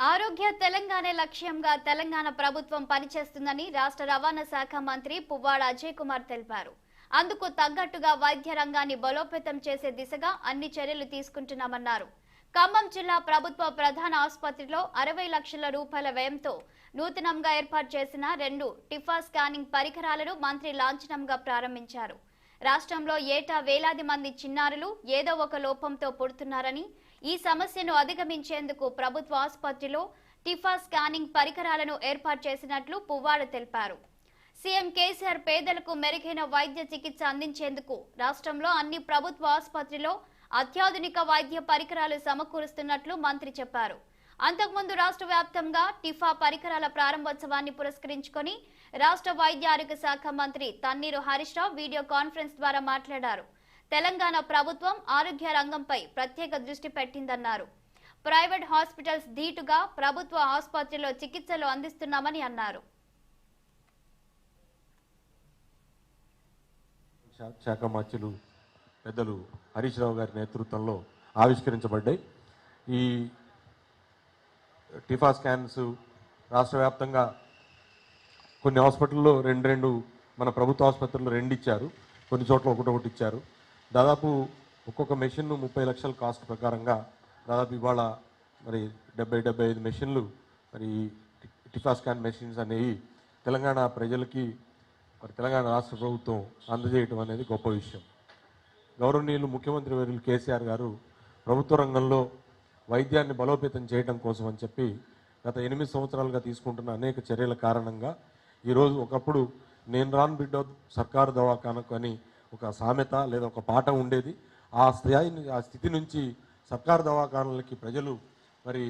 ఆరోగ్య తెలంగాణ లక్ష్యంగా తెలంగాణ ప్రభుత్వం పనిచేస్తుందని రాష్ట్ర రవాణా శాఖ మంత్రి పువ్వాడ అజయ్ కుమార్ తెలిపారు. అందుకు తగ్గట్టుగా వైద్య రంగాన్ని బలోపేతం చేసే దిశగా అన్ని చర్యలు తీసుకుంటున్నామన్నారు. ఖమ్మం జిల్లా ప్రభుత్వ ప్రధాన ఆసుపత్రిలో 60 లక్షల రూపాయల వ్యయంతో నూతనంగా ఏర్పాటు చేసిన 2 టిఫా స్కానింగ్ పరికరాలను మంత్రి లాంఛనంగా ప్రారంభించారు. రాష్ట్రంలో ఏటా వేలాది మంది చిన్నారులు ఏదో ఒక లోపంతో పుడుతున్నారని, ఈ సమస్యను అధిగమించేందుకు ప్రభుత్వ ఆసుపత్రిలో టిఫా స్కానింగ్ పరికరాలను ఏర్పాటు చేసినట్లు పువ్వాడ తెలిపారు. సీఎం కేసీఆర్ పేదలకు మెరుగైన వైద్య చికిత్స అందించేందుకు రాష్ట్రంలో అన్ని ప్రభుత్వ ఆసుపత్రిలో అత్యాధునిక వైద్య పరికరాలు సమకూరుస్తున్నట్లు మంత్రి చెప్పారు. అంతకుముందు రాష్ట్ర వ్యాప్తంగా టిఫా పరికరాల ప్రారంభోత్సవాన్ని పురస్కరించుకొని రాష్ట్ర వైద్య ఆరోగ్య శాఖ మంత్రి తన్నీరు హరీష్ రావు వీడియో కాన్ఫరెన్స్ ద్వారా మాట్లాడారు. తెలంగాణ ప్రభుత్వం ఆరోగ్య రంగంపై ప్రత్యేక దృష్టి పెట్టిందన్నారు. ప్రైవేట్ హాస్పిటల్స్ ధీటుగా ప్రభుత్వ ఆసుపత్రిలో చికిత్సలు అందిస్తున్నామని అన్నారు. శాఖ మంత్రులు పెద్దలు హరీష్ రావు గారి నేతృత్వంలో ఆవిష్కరించబడ్డాయి. ఈ టిఫా స్కాన్స్ రాష్ట్ర వ్యాప్తంగా కొన్ని హాస్పిటల్లో రెండు మన ప్రభుత్వ ఆసుపత్రుల్లో 2 ఇచ్చారు, కొన్ని చోట్ల ఒకటి ఇచ్చారు. దాదాపు ఒక్కొక్క మెషిన్ 30 లక్షల కాస్ట్ ప్రకారంగా దాదాపు ఇవాళ మరి 70-75 మెషిన్లు మరి టిఫా స్కాన్ మెషిన్స్ అనేవి తెలంగాణ ప్రజలకి మరి తెలంగాణ రాష్ట్ర ప్రభుత్వం అందజేయటం అనేది గొప్ప విషయం. గౌరవనీయులు ముఖ్యమంత్రి వర్యులు కేసీఆర్ గారు ప్రభుత్వ రంగంలో వైద్యాన్ని బలోపేతం చేయడం కోసం అని చెప్పి గత 8 సంవత్సరాలుగా తీసుకుంటున్న అనేక చర్యల కారణంగా ఈరోజు ఒకప్పుడు నేను రాను బిడ్డ సర్కారు దవాఖానకు అని ఒక సామెత లేదా ఒక పాట ఉండేది. ఆ స్థితి నుంచి సర్కారు దవాఖానలకి ప్రజలు మరి